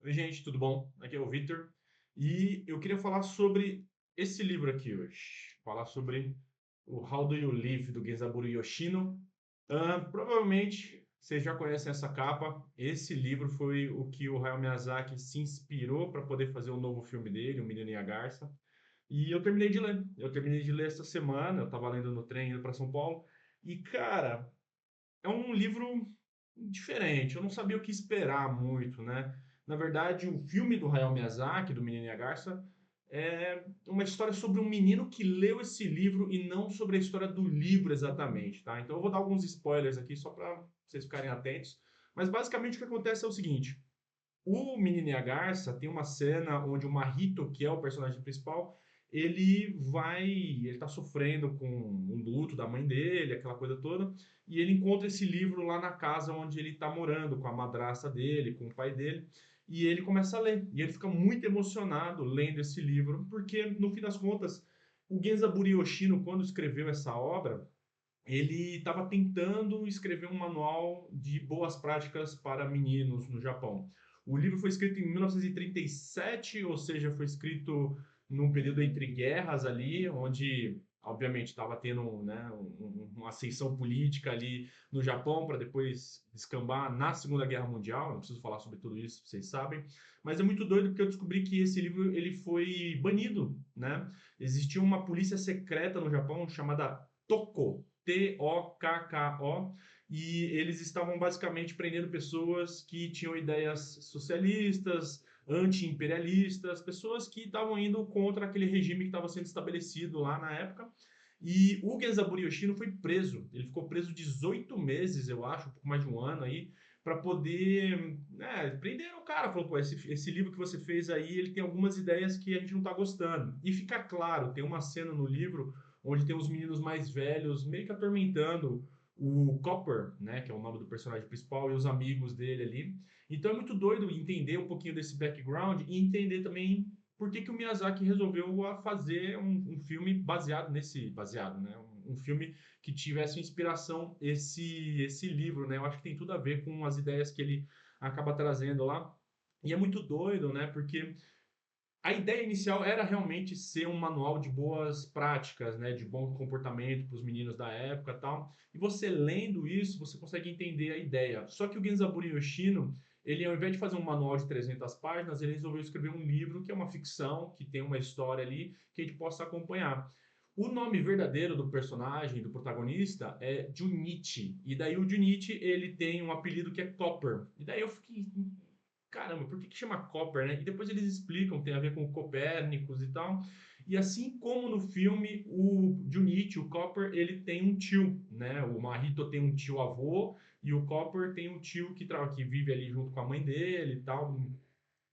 Oi, gente, tudo bom? Aqui é o Victor e eu queria falar sobre esse livro aqui hoje. Falar sobre o How Do You Live, do Genzaburo Yoshino. Provavelmente vocês já conhecem essa capa. Esse livro foi o que o Hayao Miyazaki se inspirou para poder fazer o novo filme dele, O Menino e a Garça. E eu terminei de ler. Eu terminei de ler essa semana. Eu estava lendo no trem indo para São Paulo. E, cara, é um livro diferente. Eu não sabia o que esperar muito, né? Na verdade, o filme do Hayao Miyazaki, do Menino e a Garça, é uma história sobre um menino que leu esse livro e não sobre a história do livro exatamente, tá? Então eu vou dar alguns spoilers aqui só para vocês ficarem atentos. Mas basicamente o que acontece é o seguinte: o Menino e a Garça tem uma cena onde o Marrito, que é o personagem principal, ele tá sofrendo com um luto da mãe dele, aquela coisa toda, e ele encontra esse livro lá na casa onde ele tá morando, com a madrasta dele, com o pai dele, e ele começa a ler, e ele fica muito emocionado lendo esse livro, porque no fim das contas, o Genzaburo Yoshino, quando escreveu essa obra, ele estava tentando escrever um manual de boas práticas para meninos no Japão. O livro foi escrito em 1937, ou seja, foi escrito num período entre guerras ali, onde obviamente estava tendo, né, uma ascensão política ali no Japão para depois descambar na Segunda Guerra Mundial. Não preciso falar sobre tudo isso, vocês sabem. Mas é muito doido porque eu descobri que esse livro ele foi banido, né? Existia uma polícia secreta no Japão chamada Toko, Tokko, e eles estavam basicamente prendendo pessoas que tinham ideias socialistas, anti-imperialistas, pessoas que estavam indo contra aquele regime que estava sendo estabelecido lá na época. E o Genzaburo Yoshino foi preso. Ele ficou preso 18 meses, eu acho, um pouco mais de um ano aí, para poder. Prenderam o cara. Falou, pô, esse livro que você fez aí, ele tem algumas ideias que a gente não está gostando. E fica claro, tem uma cena no livro onde tem os meninos mais velhos meio que atormentando o Copper, né, que é o nome do personagem principal, e os amigos dele ali. Então é muito doido entender um pouquinho desse background e entender também por que, que o Miyazaki resolveu fazer um filme baseado, né, um filme que tivesse inspiração esse livro, né? Eu acho que tem tudo a ver com as ideias que ele acaba trazendo lá. E é muito doido, né? Porque a ideia inicial era realmente ser um manual de boas práticas, né, de bom comportamento para os meninos da época e tal. E você lendo isso, você consegue entender a ideia. Só que o Genzaburo Yoshino, ele ao invés de fazer um manual de 300 páginas, ele resolveu escrever um livro que é uma ficção, que tem uma história ali que a gente possa acompanhar. O nome verdadeiro do personagem, do protagonista, é Junichi. E daí o Junichi, ele tem um apelido que é Copper. E daí eu fiquei, caramba, por que que chama Copper, né? E depois eles explicam, tem a ver com Copérnicos e tal. E assim como no filme, o Junichi, o Copper, ele tem um tio, né? O Mahito tem um tio avô e o Copper tem um tio que vive ali junto com a mãe dele e tal.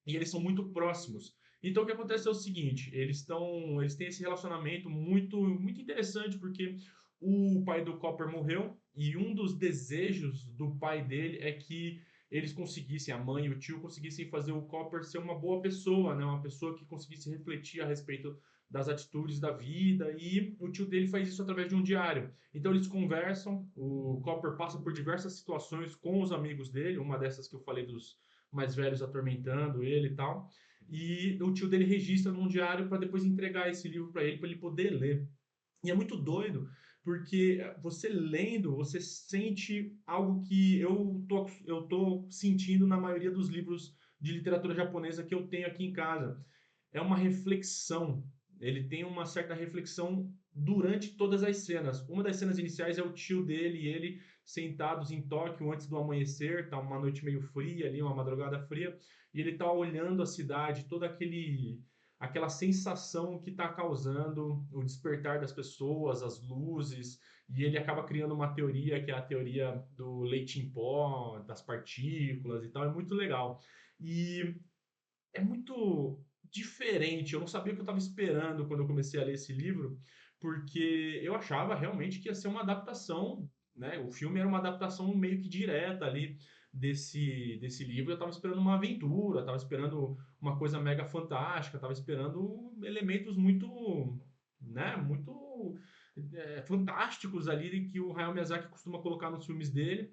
E eles são muito próximos. Então o que acontece é o seguinte, eles têm esse relacionamento muito interessante porque o pai do Copper morreu e um dos desejos do pai dele é que eles conseguissem, a mãe e o tio conseguissem fazer o Copper ser uma boa pessoa, né? Uma pessoa que conseguisse refletir a respeito das atitudes da vida, e o tio dele faz isso através de um diário. Então eles conversam, o Copper passa por diversas situações com os amigos dele, uma dessas que eu falei dos mais velhos atormentando ele e tal. E o tio dele registra num diário para depois entregar esse livro para ele poder ler. E é muito doido, porque você lendo, você sente algo que eu tô sentindo na maioria dos livros de literatura japonesa que eu tenho aqui em casa. É uma reflexão. Ele tem uma certa reflexão durante todas as cenas. Uma das cenas iniciais é o tio dele e ele sentados em Tóquio antes do amanhecer, tá uma noite meio fria ali, uma madrugada fria, e ele tá olhando a cidade, toda aquela sensação que está causando o despertar das pessoas, as luzes, e ele acaba criando uma teoria que é a teoria do leite em pó, das partículas e tal, é muito legal. E é muito diferente. Eu não sabia o que eu estava esperando quando eu comecei a ler esse livro, porque eu achava realmente que ia ser uma adaptação, né? O filme era uma adaptação meio que direta ali desse livro. Eu estava esperando uma aventura, estava esperando uma coisa mega fantástica, estava esperando elementos muito, né? Muito fantásticos ali que o Hayao Miyazaki costuma colocar nos filmes dele.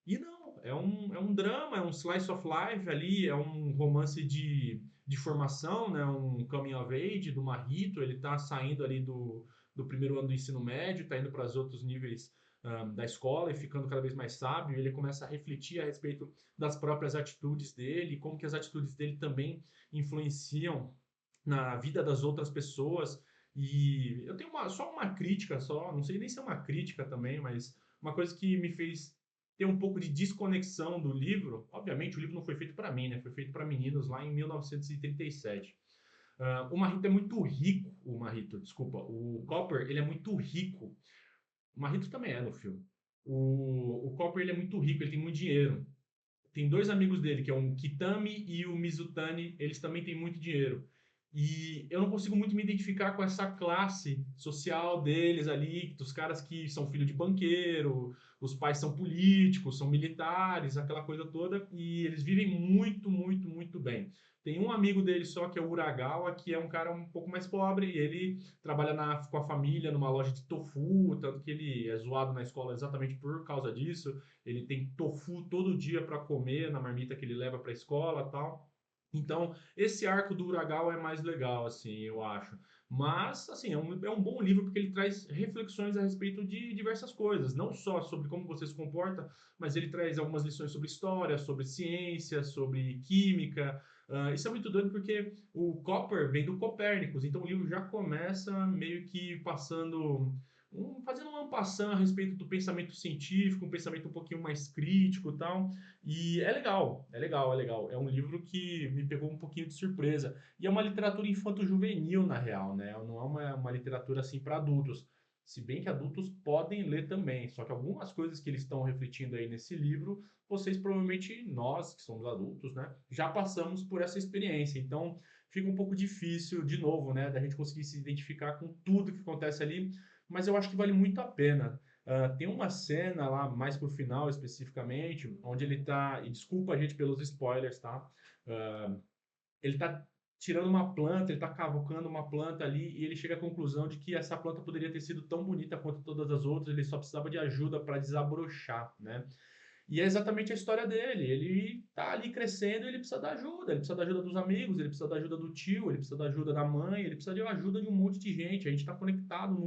E não, é um drama, é um slice of life ali, é um romance de formação, né? Um coming of age do Marrito. Ele tá saindo ali do primeiro ano do ensino médio, tá indo para os outros níveis da escola e ficando cada vez mais sábio. Ele começa a refletir a respeito das próprias atitudes dele, como que as atitudes dele também influenciam na vida das outras pessoas. E eu tenho só uma crítica, só, não sei nem se é uma crítica também, mas uma coisa que me fez ter um pouco de desconexão do livro. Obviamente, o livro não foi feito para mim, né? Foi feito para meninos lá em 1937. O Marrito é muito rico, o Marrito, desculpa, o Copper, ele é muito rico. O Marrito também é no filme. O Copper, ele é muito rico, ele tem muito dinheiro. Tem dois amigos dele, que é o Kitami e o Mizutani, eles também têm muito dinheiro. E eu não consigo muito me identificar com essa classe social deles ali, dos caras que são filho de banqueiro, os pais são políticos, são militares, aquela coisa toda, e eles vivem muito, muito, muito bem. Tem um amigo dele só, que é o Uragawa, que é um cara um pouco mais pobre, e ele trabalha com a família numa loja de tofu, tanto que ele é zoado na escola exatamente por causa disso. Ele tem tofu todo dia para comer na marmita que ele leva para a escola, tal. Então, esse arco do Uragawa é mais legal, assim, eu acho. Mas, assim, é um bom livro porque ele traz reflexões a respeito de diversas coisas, não só sobre como você se comporta, mas ele traz algumas lições sobre história, sobre ciência, sobre química. Isso é muito doido porque o Copper vem do Copérnicos, então o livro já começa meio que fazendo um ampassã a respeito do pensamento científico, um pensamento um pouquinho mais crítico e tal. E é legal, é legal, é legal. É um livro que me pegou um pouquinho de surpresa. E é uma literatura infanto-juvenil, na real, né? Não é uma literatura assim para adultos. Se bem que adultos podem ler também. Só que algumas coisas que eles estão refletindo aí nesse livro, vocês provavelmente, nós que somos adultos, né, já passamos por essa experiência. Então fica um pouco difícil, de novo, né, da gente conseguir se identificar com tudo que acontece ali, mas eu acho que vale muito a pena. Tem uma cena lá, mais pro final especificamente, onde ele tá. E desculpa a gente pelos spoilers, tá? Uh, ele tá tirando uma planta, ele tá cavucando uma planta ali e ele chega à conclusão de que essa planta poderia ter sido tão bonita quanto todas as outras, ele só precisava de ajuda para desabrochar, né? E é exatamente a história dele. Ele tá ali crescendo, ele precisa da ajuda. Ele precisa da ajuda dos amigos, ele precisa da ajuda do tio, ele precisa da ajuda da mãe, ele precisa da ajuda de um monte de gente. A gente está conectado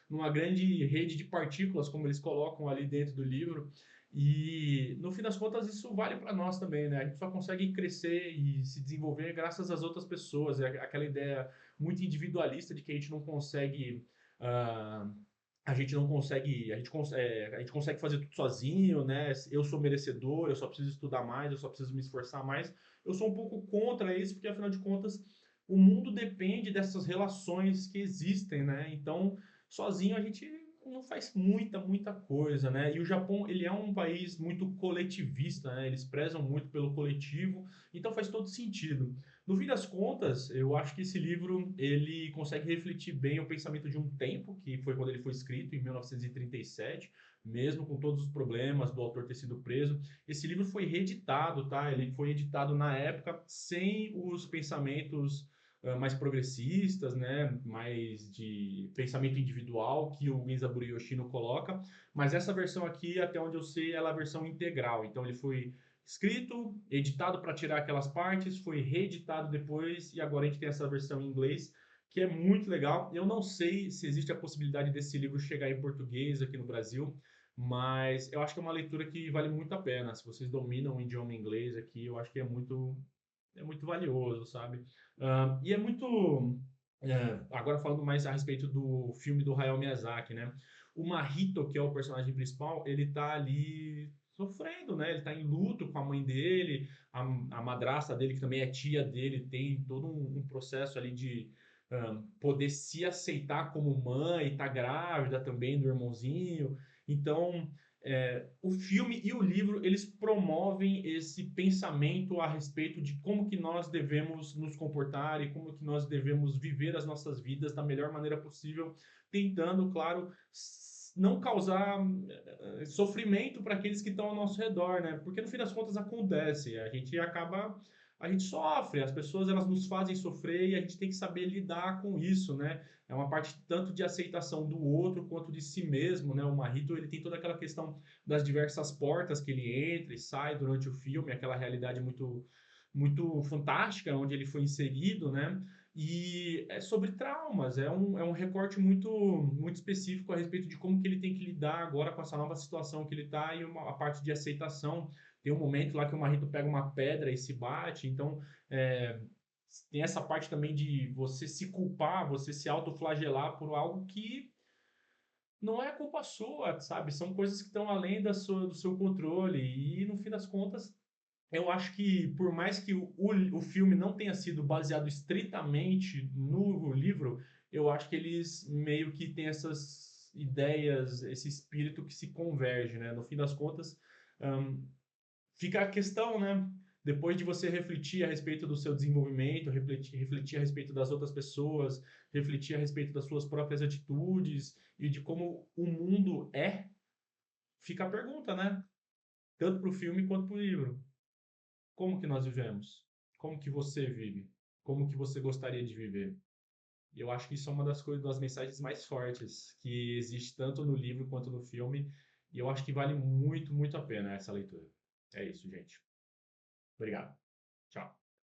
numa grande rede de partículas, como eles colocam ali dentro do livro. E no fim das contas, isso vale para nós também, né? A gente só consegue crescer e se desenvolver graças às outras pessoas. É aquela ideia muito individualista de que a gente não consegue. Uh, a gente consegue fazer tudo sozinho, né? Eu sou merecedor, eu só preciso estudar mais, eu só preciso me esforçar mais. Eu sou um pouco contra isso, porque afinal de contas, o mundo depende dessas relações que existem, né? Então, sozinho a gente não faz muita coisa, né? E o Japão, ele é um país muito coletivista, né? Eles prezam muito pelo coletivo, então faz todo sentido. No fim das contas, eu acho que esse livro ele consegue refletir bem o pensamento de um tempo, que foi quando ele foi escrito, em 1937, mesmo com todos os problemas do autor ter sido preso. Esse livro foi reeditado, tá? Ele foi editado na época sem os pensamentos mais progressistas, né? Mais de pensamento individual que o Genzaburo Yoshino coloca, mas essa versão aqui, até onde eu sei, ela é a versão integral. Então ele foi escrito, editado para tirar aquelas partes, foi reeditado depois e agora a gente tem essa versão em inglês, que é muito legal. Eu não sei se existe a possibilidade desse livro chegar em português aqui no Brasil, mas eu acho que é uma leitura que vale muito a pena. Se vocês dominam o idioma inglês aqui, eu acho que é muito valioso, sabe? E é muito. Agora falando mais a respeito do filme do Hayao Miyazaki, né? O Mahito, que é o personagem principal, ele tá ali sofrendo, né? Ele tá em luto com a mãe dele, a madrasta dele, que também é tia dele, tem todo um processo ali de poder se aceitar como mãe, tá grávida também do irmãozinho. Então, o filme e o livro, eles promovem esse pensamento a respeito de como que nós devemos nos comportar e como que nós devemos viver as nossas vidas da melhor maneira possível, tentando, claro, não causar sofrimento para aqueles que estão ao nosso redor, né? Porque no fim das contas acontece, a gente acaba a gente sofre, as pessoas elas nos fazem sofrer e a gente tem que saber lidar com isso, né? É uma parte tanto de aceitação do outro quanto de si mesmo, né? O Marrito, ele tem toda aquela questão das diversas portas que ele entra e sai durante o filme, aquela realidade muito fantástica onde ele foi inserido, né? E é sobre traumas, é um recorte muito específico a respeito de como que ele tem que lidar agora com essa nova situação que ele está e a parte de aceitação. Tem um momento lá que o Marrito pega uma pedra e se bate, então é, tem essa parte também de você se culpar, você se autoflagelar por algo que não é culpa sua, sabe? São coisas que estão além do seu controle e no fim das contas eu acho que, por mais que o filme não tenha sido baseado estritamente no livro, eu acho que eles meio que têm essas ideias, esse espírito que se converge, né? No fim das contas, hum, fica a questão, né? Depois de você refletir a respeito do seu desenvolvimento, refletir a respeito das outras pessoas, refletir a respeito das suas próprias atitudes e de como o mundo é, fica a pergunta, né? Tanto para o filme quanto para o livro. Como que nós vivemos? Como que você vive? Como que você gostaria de viver? E eu acho que isso é uma das coisas, das mensagens mais fortes que existe tanto no livro quanto no filme. E eu acho que vale muito, muito a pena essa leitura. É isso, gente. Obrigado. Tchau.